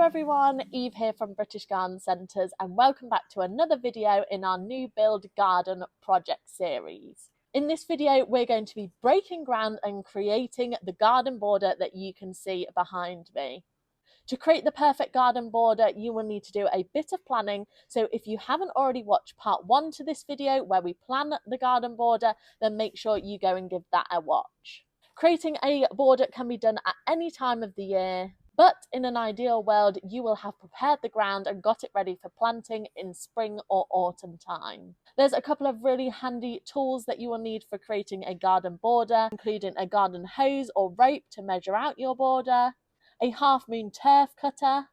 everyone, Eve here from British Garden Centres and welcome back to another video in our new build garden project series. In this video we're going to be breaking ground and creating the garden border that you can see behind me. To create the perfect garden border you will need to do a bit of planning, so if you haven't already watched part 1 to this video where we plan the garden border, then make sure you go and give that a watch. Creating a border can be done at any time of the year, but in an ideal world, you will have prepared the ground and got it ready for planting in spring or autumn time. There's a couple of really handy tools that you will need for creating a garden border, including a garden hose or rope to measure out your border, a half-moon turf cutter,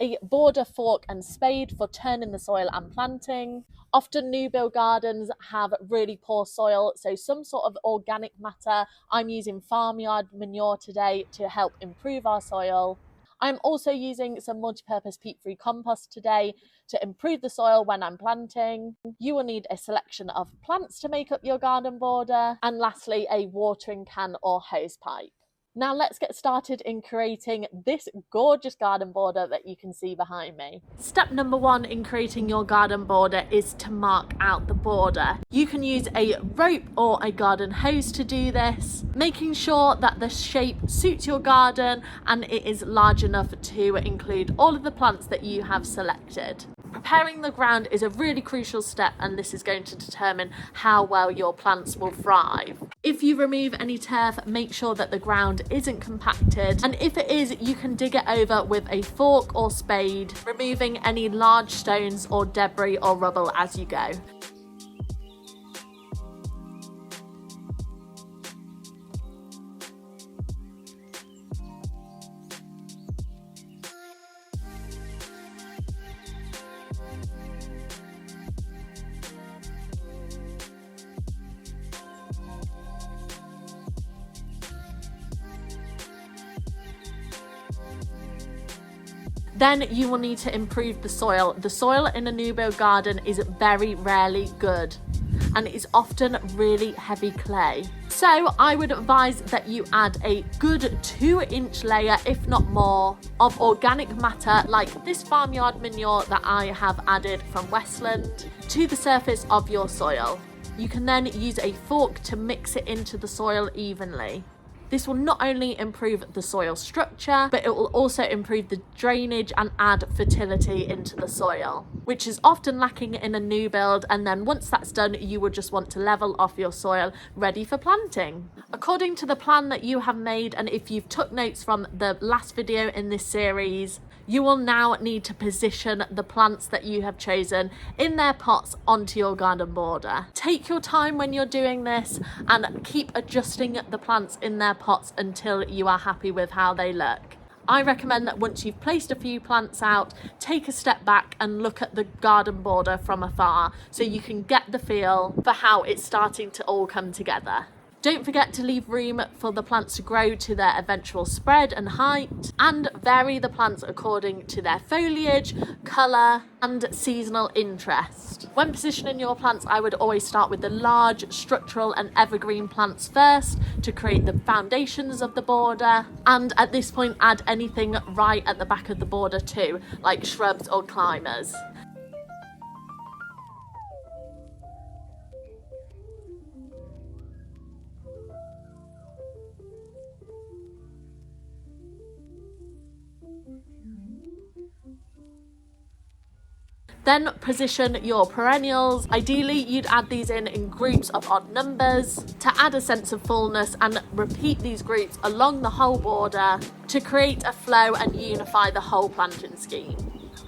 a border fork and spade for turning the soil and planting. Often new build gardens have really poor soil, so some sort of organic matter. I'm using farmyard manure today to help improve our soil. I'm also using some multi-purpose peat-free compost today to improve the soil when I'm planting. You will need a selection of plants to make up your garden border, and lastly a watering can or hose pipe. Now let's get started in creating this gorgeous garden border that you can see behind me. Step number 1 in creating your garden border is to mark out the border. You can use a rope or a garden hose to do this, making sure that the shape suits your garden and it is large enough to include all of the plants that you have selected. Preparing the ground is a really crucial step, and this is going to determine how well your plants will thrive. If you remove any turf, make sure that the ground isn't compacted, and if it is, you can dig it over with a fork or spade, removing any large stones or debris or rubble as you go. Then you will need to improve the soil. The soil in a new build garden is very rarely good and is often really heavy clay. So I would advise that you add a good 2-inch layer, if not more, of organic matter like this farmyard manure that I have added from Westland to the surface of your soil. You can then use a fork to mix it into the soil evenly. This will not only improve the soil structure, but it will also improve the drainage and add fertility into the soil, which is often lacking in a new build, and then once that's done, you will just want to level off your soil ready for planting. According to the plan that you have made, and if you've took notes from the last video in this series, you will now need to position the plants that you have chosen in their pots onto your garden border. Take your time when you're doing this and keep adjusting the plants in their pots until you are happy with how they look. I recommend that once you've placed a few plants out, take a step back and look at the garden border from afar so you can get the feel for how it's starting to all come together. Don't forget to leave room for the plants to grow to their eventual spread and height, and vary the plants according to their foliage, colour and seasonal interest. When positioning your plants, I would always start with the large structural and evergreen plants first to create the foundations of the border, and at this point add anything right at the back of the border too, like shrubs or climbers. Then position your perennials. Ideally, you'd add these in groups of odd numbers to add a sense of fullness, and repeat these groups along the whole border to create a flow and unify the whole planting scheme.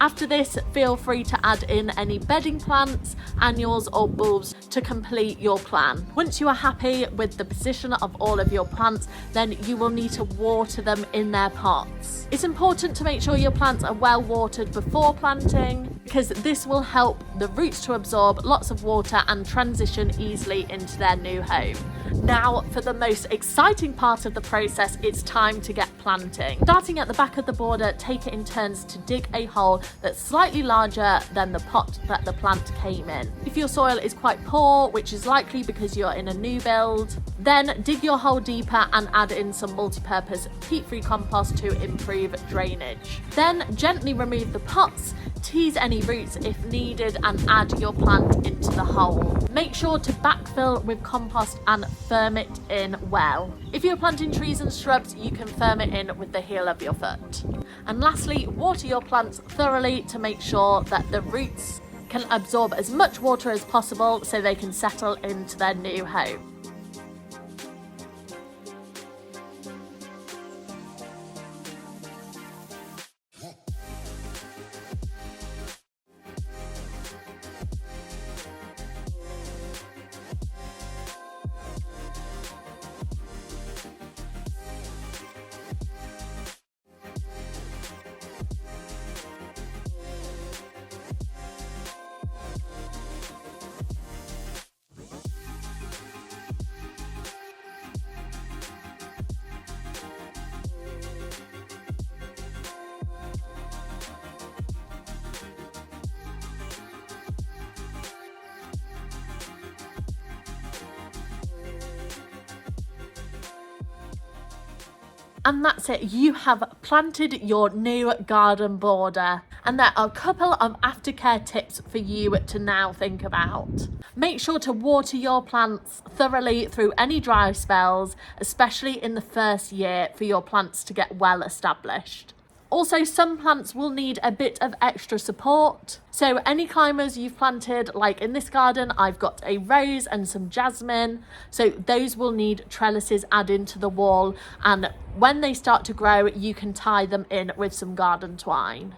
After this, feel free to add in any bedding plants, annuals or bulbs to complete your plan. Once you are happy with the position of all of your plants, then you will need to water them in their pots. It's important to make sure your plants are well watered before planting, because this will help the roots to absorb lots of water and transition easily into their new home. Now for the most exciting part of the process, it's time to get planting. Starting at the back of the border, take it in turns to dig a hole that's slightly larger than the pot that the plant came in. If your soil is quite poor, which is likely because you're in a new build, then dig your hole deeper and add in some multi-purpose peat-free compost to improve drainage. Then gently remove the pots, tease any roots if needed, and add your plant into the hole. Make sure to backfill with compost and firm it in well. If you're planting trees and shrubs, you can firm it in with the heel of your foot. And lastly, water your plants thoroughly to make sure that the roots can absorb as much water as possible so they can settle into their new home. And that's it, you have planted your new garden border. And there are a couple of aftercare tips for you to now think about. Make sure to water your plants thoroughly through any dry spells, especially in the first year, for your plants to get well established. Also, some plants will need a bit of extra support. So any climbers you've planted, like in this garden, I've got a rose and some jasmine. So those will need trellises added to the wall. And when they start to grow, you can tie them in with some garden twine.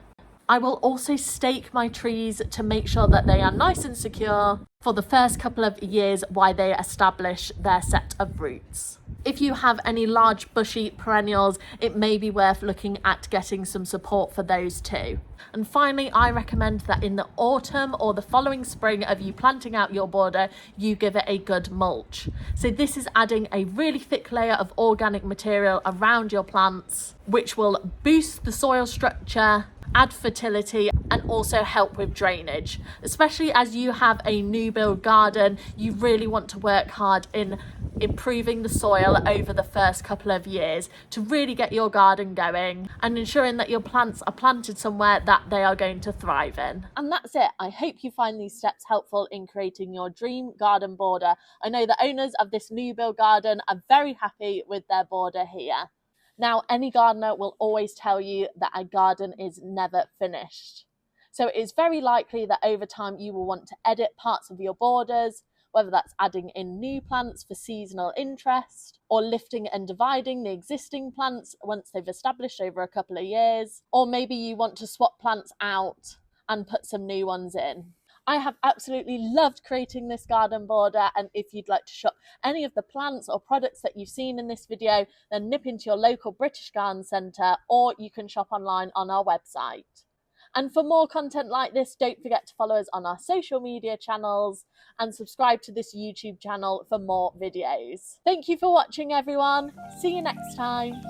I will also stake my trees to make sure that they are nice and secure for the first couple of years while they establish their set of roots. If you have any large bushy perennials, it may be worth looking at getting some support for those too. And finally, I recommend that in the autumn or the following spring of you planting out your border, you give it a good mulch. So this is adding a really thick layer of organic material around your plants, which will boost the soil structure, add fertility, and also help with drainage. Especially as you have a new build garden, you really want to work hard in improving the soil over the first couple of years to really get your garden going and ensuring that your plants are planted somewhere that they are going to thrive in. And that's it. I hope you find these steps helpful in creating your dream garden border. I know the owners of this new build garden are very happy with their border here. Now, any gardener will always tell you that a garden is never finished. So it is very likely that over time you will want to edit parts of your borders, whether that's adding in new plants for seasonal interest, or lifting and dividing the existing plants once they've established over a couple of years, or maybe you want to swap plants out and put some new ones in. I have absolutely loved creating this garden border, and if you'd like to shop any of the plants or products that you've seen in this video, then nip into your local British Garden Centre, or you can shop online on our website. And for more content like this, don't forget to follow us on our social media channels and subscribe to this YouTube channel for more videos. Thank you for watching, everyone. See you next time.